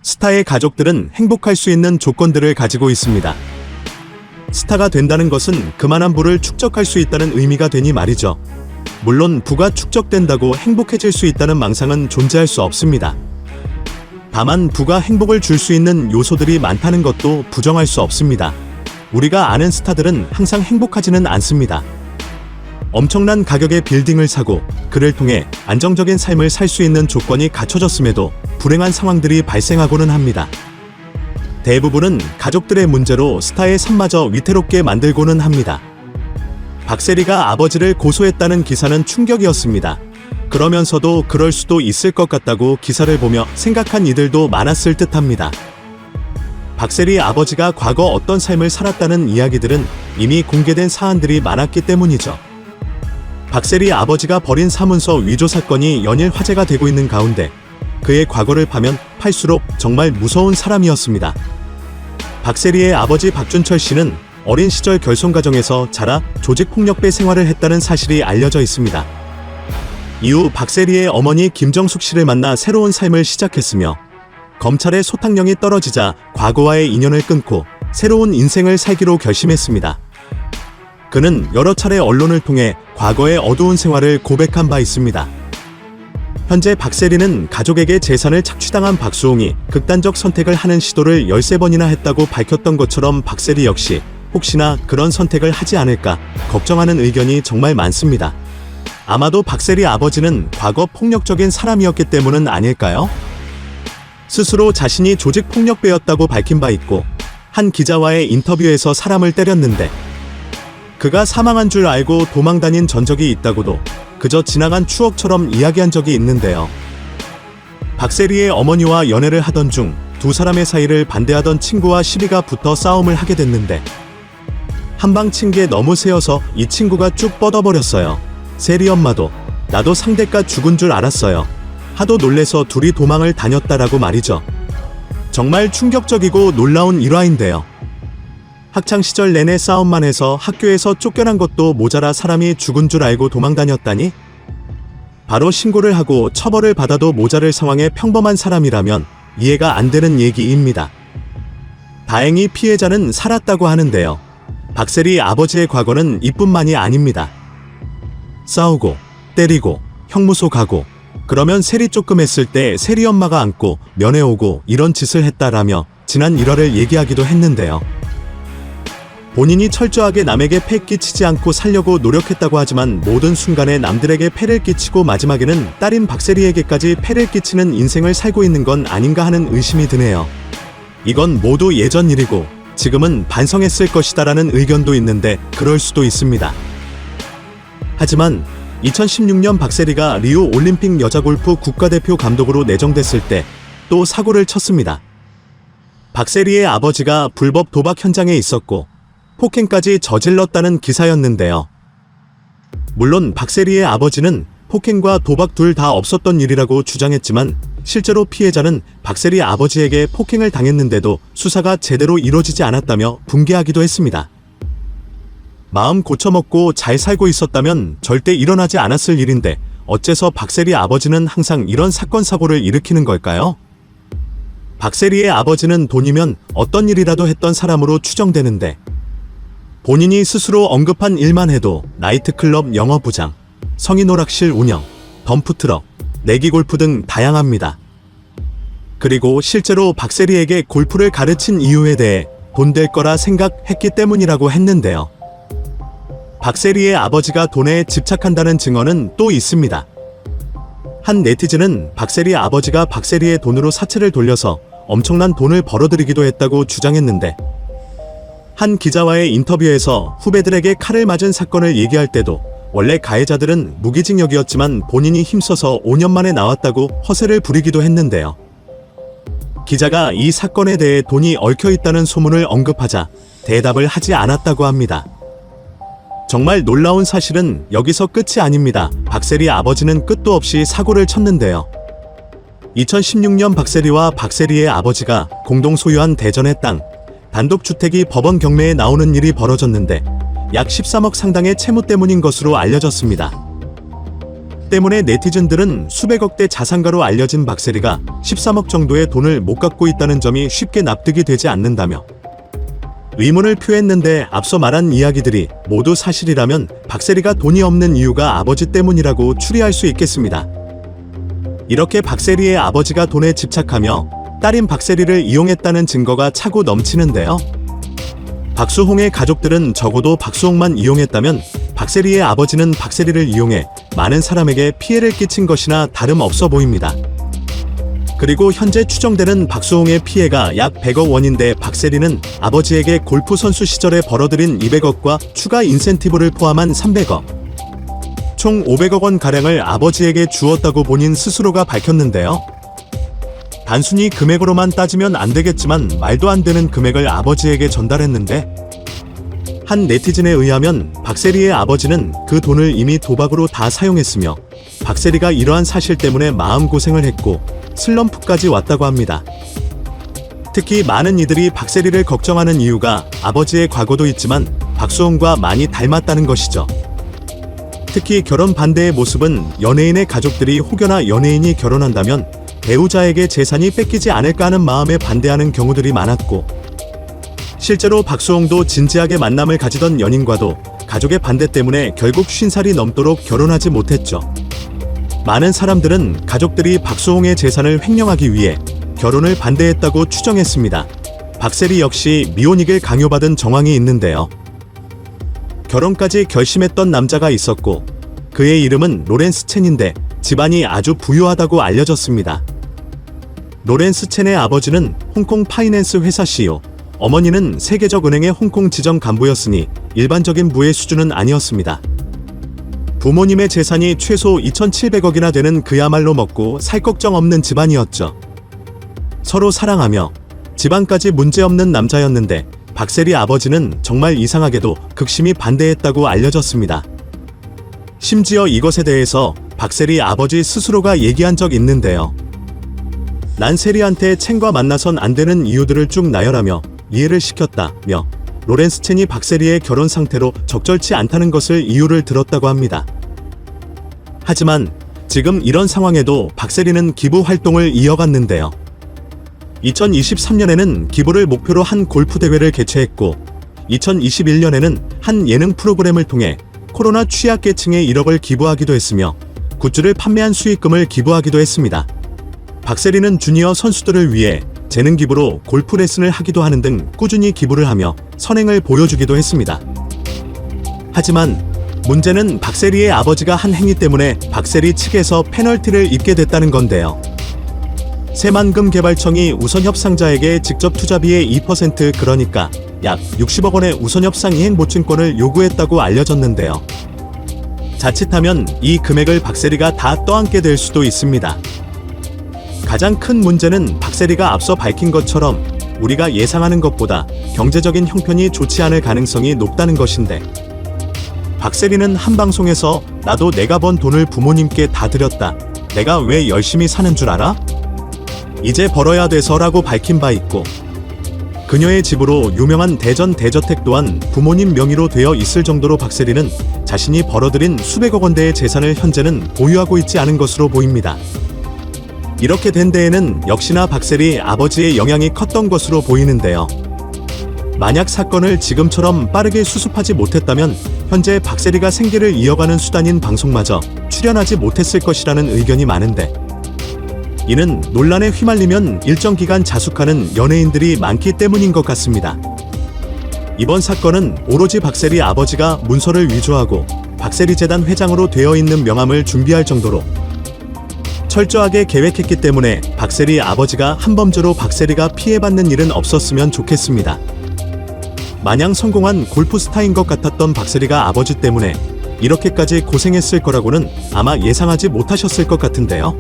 스타의 가족들은 행복할 수 있는 조건들을 가지고 있습니다. 스타가 된다는 것은 그만한 부를 축적할 수 있다는 의미가 되니 말이죠. 물론 부가 축적된다고 행복해질 수 있다는 망상은 존재할 수 없습니다. 다만 부가 행복을 줄 수 있는 요소들이 많다는 것도 부정할 수 없습니다. 우리가 아는 스타들은 항상 행복하지는 않습니다. 엄청난 가격의 빌딩을 사고 그를 통해 안정적인 삶을 살 수 있는 조건이 갖춰졌음에도 불행한 상황들이 발생하고는 합니다. 대부분은 가족들의 문제로 스타의 삶마저 위태롭게 만들고는 합니다. 박세리가 아버지를 고소했다는 기사는 충격이었습니다. 그러면서도 그럴 수도 있을 것 같다고 기사를 보며 생각한 이들도 많았을 듯합니다. 박세리 아버지가 과거 어떤 삶을 살았다는 이야기들은 이미 공개된 사안들이 많았기 때문이죠. 박세리 아버지가 벌인 사문서 위조 사건이 연일 화제가 되고 있는 가운데 그의 과거를 파면 팔수록 정말 무서운 사람이었습니다. 박세리의 아버지 박준철 씨는 어린 시절 결손가정에서 자라 조직폭력배 생활을 했다는 사실이 알려져 있습니다. 이후 박세리의 어머니 김정숙 씨를 만나 새로운 삶을 시작했으며 검찰의 소탕령이 떨어지자 과거와의 인연을 끊고 새로운 인생을 살기로 결심했습니다. 그는 여러 차례 언론을 통해 과거의 어두운 생활을 고백한 바 있습니다. 현재 박세리는 가족에게 재산을 착취당한 박수홍이 극단적 선택을 하는 시도를 13번이나 했다고 밝혔던 것처럼 박세리 역시 혹시나 그런 선택을 하지 않을까 걱정하는 의견이 정말 많습니다. 아마도 박세리 아버지는 과거 폭력적인 사람이었기 때문은 아닐까요? 스스로 자신이 조직폭력배였다고 밝힌 바 있고 한 기자와의 인터뷰에서 사람을 때렸는데 그가 사망한 줄 알고 도망 다닌 전적이 있다고도 그저 지나간 추억처럼 이야기한 적이 있는데요. 박세리의 어머니와 연애를 하던 중 두 사람의 사이를 반대하던 친구와 시비가 붙어 싸움을 하게 됐는데 한방 친 게 너무 세어서 이 친구가 쭉 뻗어버렸어요. 세리 엄마도 나도 상대가 죽은 줄 알았어요. 하도 놀래서 둘이 도망을 다녔다라고 말이죠. 정말 충격적이고 놀라운 일화인데요. 학창시절 내내 싸움만 해서 학교에서 쫓겨난 것도 모자라 사람이 죽은 줄 알고 도망다녔다니? 바로 신고를 하고 처벌을 받아도 모자랄 상황의 평범한 사람이라면 이해가 안 되는 얘기입니다. 다행히 피해자는 살았다고 하는데요. 박세리 아버지의 과거는 이뿐만이 아닙니다. 싸우고 때리고 형무소 가고 그러면 세리 조금 했을 때 세리 엄마가 안고 면회 오고 이런 짓을 했다라며 지난 일화를 얘기하기도 했는데요. 본인이 철저하게 남에게 폐 끼치지 않고 살려고 노력했다고 하지만 모든 순간에 남들에게 폐를 끼치고 마지막에는 딸인 박세리에게까지 폐를 끼치는 인생을 살고 있는 건 아닌가 하는 의심이 드네요. 이건 모두 예전 일이고 지금은 반성했을 것이다라는 의견도 있는데 그럴 수도 있습니다. 하지만 2016년 박세리가 리우 올림픽 여자골프 국가대표 감독으로 내정됐을 때 또 사고를 쳤습니다. 박세리의 아버지가 불법 도박 현장에 있었고 폭행까지 저질렀다는 기사였는데요. 물론 박세리의 아버지는 폭행과 도박 둘 다 없었던 일이라고 주장했지만 실제로 피해자는 박세리 아버지에게 폭행을 당했는데도 수사가 제대로 이루어지지 않았다며 분개하기도 했습니다. 마음 고쳐먹고 잘 살고 있었다면 절대 일어나지 않았을 일인데 어째서 박세리 아버지는 항상 이런 사건 사고를 일으키는 걸까요? 박세리의 아버지는 돈이면 어떤 일이라도 했던 사람으로 추정되는데 본인이 스스로 언급한 일만 해도 나이트클럽 영업부장, 성인오락실 운영, 덤프트럭, 내기골프 등 다양합니다. 그리고 실제로 박세리에게 골프를 가르친 이유에 대해 돈 될 거라 생각했기 때문이라고 했는데요. 박세리의 아버지가 돈에 집착한다는 증언은 또 있습니다. 한 네티즌은 박세리 아버지가 박세리의 돈으로 사채를 돌려서 엄청난 돈을 벌어들이기도 했다고 주장했는데 한 기자와의 인터뷰에서 후배들에게 칼을 맞은 사건을 얘기할 때도 원래 가해자들은 무기징역이었지만 본인이 힘써서 5년 만에 나왔다고 허세를 부리기도 했는데요. 기자가 이 사건에 대해 돈이 얽혀있다는 소문을 언급하자 대답을 하지 않았다고 합니다. 정말 놀라운 사실은 여기서 끝이 아닙니다. 박세리 아버지는 끝도 없이 사고를 쳤는데요. 2016년 박세리와 박세리의 아버지가 공동 소유한 대전의 땅, 단독주택이 법원 경매에 나오는 일이 벌어졌는데 약 13억 상당의 채무 때문인 것으로 알려졌습니다. 때문에 네티즌들은 수백억대 자산가로 알려진 박세리가 13억 정도의 돈을 못 갖고 있다는 점이 쉽게 납득이 되지 않는다며 의문을 표했는데, 앞서 말한 이야기들이 모두 사실이라면 박세리가 돈이 없는 이유가 아버지 때문이라고 추리할 수 있겠습니다. 이렇게 박세리의 아버지가 돈에 집착하며 딸인 박세리를 이용했다는 증거가 차고 넘치는데요. 박수홍의 가족들은 적어도 박수홍만 이용했다면 박세리의 아버지는 박세리를 이용해 많은 사람에게 피해를 끼친 것이나 다름없어 보입니다. 그리고 현재 추정되는 박수홍의 피해가 약 100억 원인데, 박세리는 아버지에게 골프 선수 시절에 벌어들인 200억과 추가 인센티브를 포함한 300억, 총 500억 원 가량을 아버지에게 주었다고 본인 스스로가 밝혔는데요. 단순히 금액으로만 따지면 안 되겠지만 말도 안 되는 금액을 아버지에게 전달했는데, 한 네티즌에 의하면 박세리의 아버지는 그 돈을 이미 도박으로 다 사용했으며 박세리가 이러한 사실 때문에 마음고생을 했고 슬럼프까지 왔다고 합니다. 특히 많은 이들이 박세리를 걱정하는 이유가 아버지의 과거도 있지만 박수홍과 많이 닮았다는 것이죠. 특히 결혼 반대의 모습은 연예인의 가족들이 혹여나 연예인이 결혼한다면 배우자에게 재산이 뺏기지 않을까 하는 마음에 반대하는 경우들이 많았고, 실제로 박수홍도 진지하게 만남을 가지던 연인과도 가족의 반대 때문에 결국 50살이 넘도록 결혼하지 못했죠. 많은 사람들은 가족들이 박수홍의 재산을 횡령하기 위해 결혼을 반대했다고 추정했습니다. 박세리 역시 미혼이길 강요받은 정황이 있는데요. 결혼까지 결심했던 남자가 있었고, 그의 이름은 로렌스 첸인데 집안이 아주 부유하다고 알려졌습니다. 로렌스 첸의 아버지는 홍콩 파이낸스 회사 CEO, 어머니는 세계적 은행의 홍콩 지점 간부였으니 일반적인 부의 수준은 아니었습니다. 부모님의 재산이 최소 2,700억이나 되는 그야말로 먹고 살 걱정 없는 집안이었죠. 서로 사랑하며 집안까지 문제없는 남자였는데, 박세리 아버지는 정말 이상하게도 극심히 반대했다고 알려졌습니다. 심지어 이것에 대해서 박세리 아버지 스스로가 얘기한 적 있는데요. 난 세리한테 첸과 만나선 안 되는 이유들을 쭉 나열하며 이해를 시켰다며 로렌스 첸이 박세리의 결혼 상태로 적절치 않다는 것을 이유를 들었다고 합니다. 하지만 지금 이런 상황에도 박세리는 기부 활동을 이어갔는데요. 2023년에는 기부를 목표로 한 골프 대회를 개최했고, 2021년에는 한 예능 프로그램을 통해 코로나 취약계층에 1억을 기부하기도 했으며 굿즈를 판매한 수익금을 기부하기도 했습니다. 박세리는 주니어 선수들을 위해 재능 기부로 골프 레슨을 하기도 하는 등 꾸준히 기부를 하며 선행을 보여주기도 했습니다. 하지만 문제는 박세리의 아버지가 한 행위 때문에 박세리 측에서 페널티를 입게 됐다는 건데요. 새만금개발청이 우선협상자에게 직접 투자비의 2%, 그러니까 약 60억 원의 우선협상 이행 보증권을 요구했다고 알려졌는데요. 자칫하면 이 금액을 박세리가 다 떠안게 될 수도 있습니다. 가장 큰 문제는 박세리가 앞서 밝힌 것처럼 우리가 예상하는 것보다 경제적인 형편이 좋지 않을 가능성이 높다는 것인데, 박세리는 한 방송에서 나도 내가 번 돈을 부모님께 다 드렸다, 내가 왜 열심히 사는 줄 알아? 이제 벌어야 돼서라고 밝힌 바 있고, 그녀의 집으로 유명한 대전 대저택 또한 부모님 명의로 되어 있을 정도로 박세리는 자신이 벌어들인 수백억 원대의 재산을 현재는 보유하고 있지 않은 것으로 보입니다. 이렇게 된 데에는 역시나 박세리 아버지의 영향이 컸던 것으로 보이는데요. 만약 사건을 지금처럼 빠르게 수습하지 못했다면 현재 박세리가 생계를 이어가는 수단인 방송마저 출연하지 못했을 것이라는 의견이 많은데, 이는 논란에 휘말리면 일정 기간 자숙하는 연예인들이 많기 때문인 것 같습니다. 이번 사건은 오로지 박세리 아버지가 문서를 위조하고 박세리 재단 회장으로 되어 있는 명함을 준비할 정도로 철저하게 계획했기 때문에 박세리 아버지가 한 범죄로 박세리가 피해받는 일은 없었으면 좋겠습니다. 마냥 성공한 골프 스타인 것 같았던 박세리가 아버지 때문에 이렇게까지 고생했을 거라고는 아마 예상하지 못하셨을 것 같은데요.